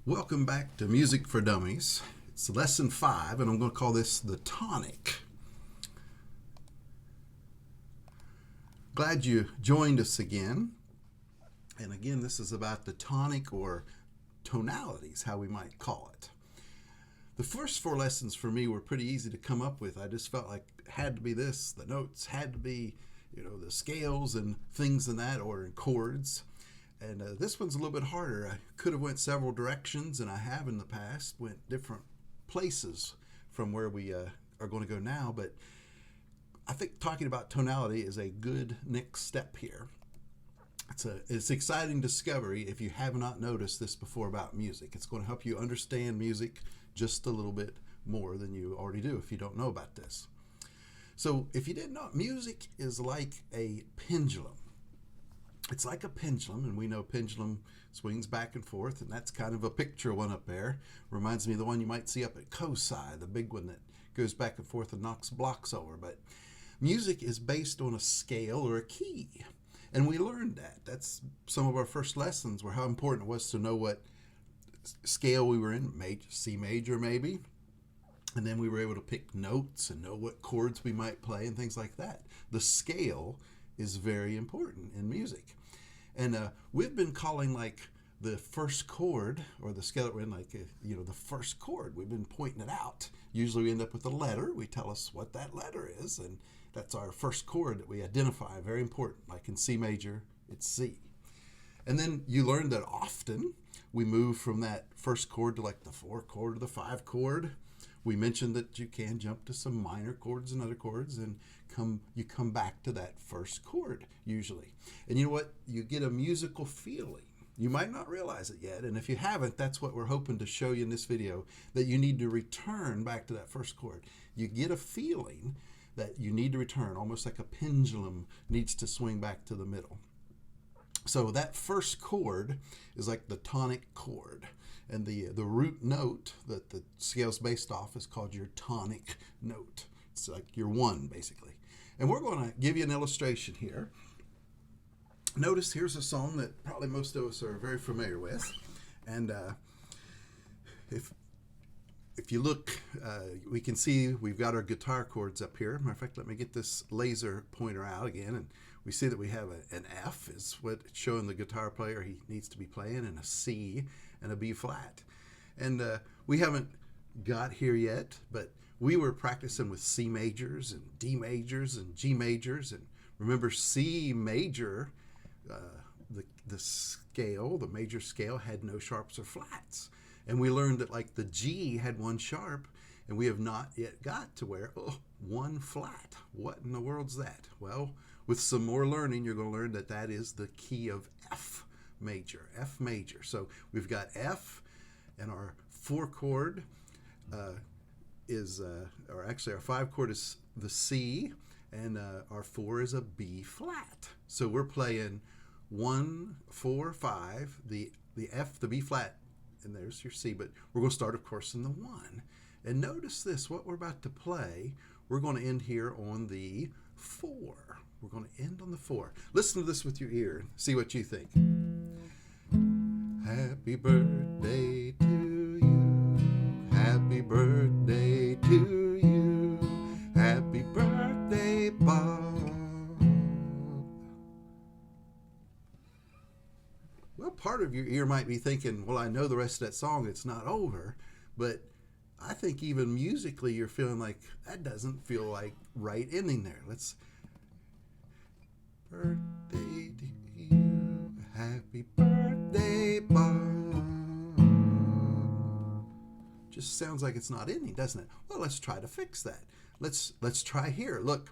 Welcome back to Music for Dummies. It's lesson 5, and I'm going to call this the tonic. Glad you joined us again. And again, this is about the tonic or tonalities, how we might call it. The first 4 lessons for me were pretty easy to come up with. I just felt like it had to be this, the notes had to be, the scales and things in that, or in chords. And this one's a little bit harder. I could have went several directions, and I have in the past, went different places from where we are going to go now. But I think talking about tonality is a good next step here. It's an exciting discovery if you have not noticed this before about music. It's going to help you understand music just a little bit more than you already do if you don't know about this. So if you didn't know, music is like a pendulum. It's like a pendulum, and we know pendulum swings back and forth, and that's kind of a picture one up there. Reminds me of the one you might see up at COSI, the big one that goes back and forth and knocks blocks over. But music is based on a scale or a key, and we learned that. That's some of our first lessons were how important it was to know what scale we were in, C major maybe, and then we were able to pick notes and know what chords we might play and things like that. The scale is very important in music. And we've been calling like the first chord, or the scale that we're in, like, the first chord. We've been pointing it out. Usually we end up with a letter. We tell us what that letter is, and that's our first chord that we identify. Very important. Like in C major, it's C. And then you learn that often we move from that first chord to like the 4 chord or the 5 chord. We mentioned that you can jump to some minor chords and other chords, and you come back to that first chord usually. And you know what? You get a musical feeling. You might not realize it yet, and if you haven't, that's what we're hoping to show you in this video, that you need to return back to that first chord. You get a feeling that you need to return, almost like a pendulum needs to swing back to the middle. So that first chord is like the tonic chord. And the root note that the scale's based off is called your tonic note. It's like your 1, basically. And we're going to give you an illustration here. Notice here's a song that probably most of us are very familiar with. And if you look, we can see we've got our guitar chords up here. Matter of fact, let me get this laser pointer out again. And we see that we have an F is what it's showing the guitar player he needs to be playing, and a C and a B flat. And we haven't got here yet, but we were practicing with C majors and D majors and G majors. And remember, C major, the scale, the major scale, had no sharps or flats. And we learned that like the G had 1 sharp, and we have not yet got to where, 1 flat. What in the world's that? Well, with some more learning, you're going to learn that that is the key of F major, F major. So we've got F, and our 4 chord or actually our 5 chord is the C, and our 4 is a B flat. So we're playing 1, 4, 5, the F, the B flat, and there's your C, but we're going to start, of course, in the 1. And notice this, what we're about to play, we're going to end here on the 4. We're going to end on the 4. Listen to this with your ear and see what you think. Happy birthday to you. Happy birthday to you. Happy birthday, Bob. Well, part of your ear might be thinking, well, I know the rest of that song, it's not over. But I think even musically, you're feeling like that doesn't feel like right ending there. Let's. Birthday to you, happy birthday, Bob. Just sounds like it's not ending, doesn't it? Well, let's try to fix that. Let's try here. Look,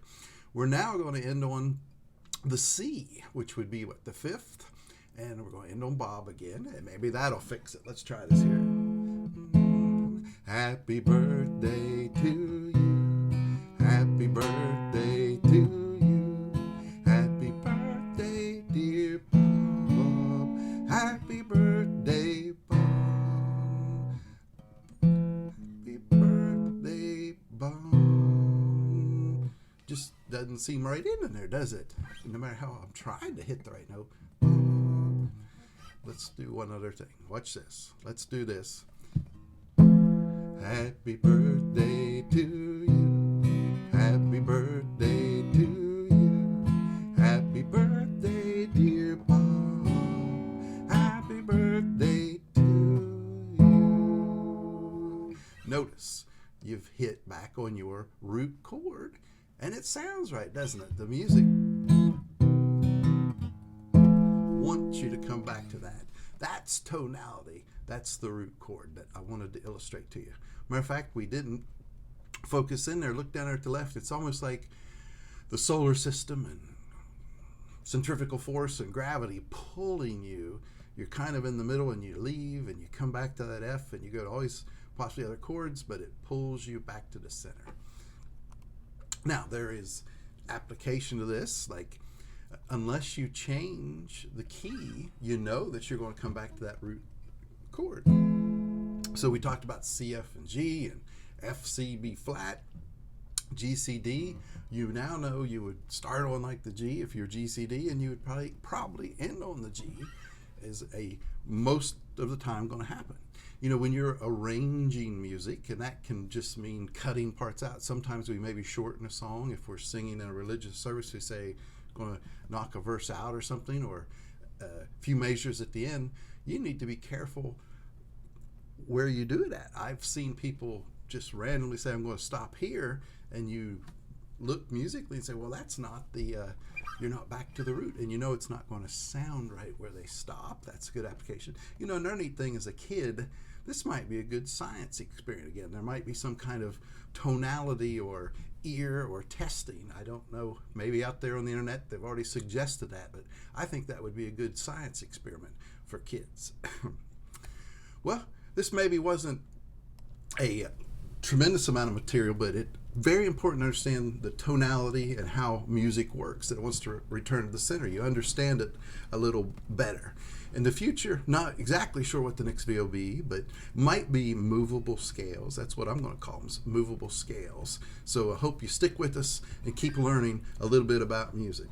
we're now going to end on the C, which would be what, the 5th, and we're going to end on Bob again, and maybe that'll fix it. Let's try this here. Happy birthday to you. Happy birthday to you. Happy birthday, dear Bob. Happy birthday, Bob. Happy birthday, Bob. Just doesn't seem right in there, does it? No matter how I'm trying to hit the right note. let's do one other thing. Watch this. Let's do this. Happy birthday to you. Happy birthday to you. Happy birthday, dear Bob. Happy birthday to you. Notice you've hit back on your root chord, and it sounds right, doesn't it? The music wants you to come back to that. That's tonality. That's the root chord that I wanted to illustrate to you. Matter of fact, we didn't focus in there. Look down there at the left. It's almost like the solar system and centrifugal force and gravity pulling you. You're kind of in the middle, and you leave and you come back to that F, and you go to all these possibly other chords, but it pulls you back to the center. Now, there is application to this, like unless you change the key, you know that you're going to come back to that root chord. So we talked about C, F, and G, and F, C, B flat, G, C, D. You now know you would start on like the G if you're G, C, D, and you would probably end on the G, is most of the time going to happen. You know, when you're arranging music, and that can just mean cutting parts out. Sometimes we maybe shorten a song. If we're singing in a religious service, we say, going to knock a verse out or something, or a few measures at the end. You need to be careful where you do it at. I've seen people just randomly say, I'm going to stop here, and you look musically and say, well, that's not the, you're not back to the root, and you know it's not going to sound right where they stop. That's a good application. You know, another neat thing as a kid, this might be a good science experiment. Again, there might be some kind of tonality or ear or testing. I don't know. Maybe out there on the internet they've already suggested that, but I think that would be a good science experiment for kids. Well, this maybe wasn't a tremendous amount of material, but it's very important to understand the tonality and how music works. It wants to return to the center. You understand it a little better. In the future, not exactly sure what the next video will be, but might be movable scales. That's what I'm going to call them, movable scales. So I hope you stick with us and keep learning a little bit about music.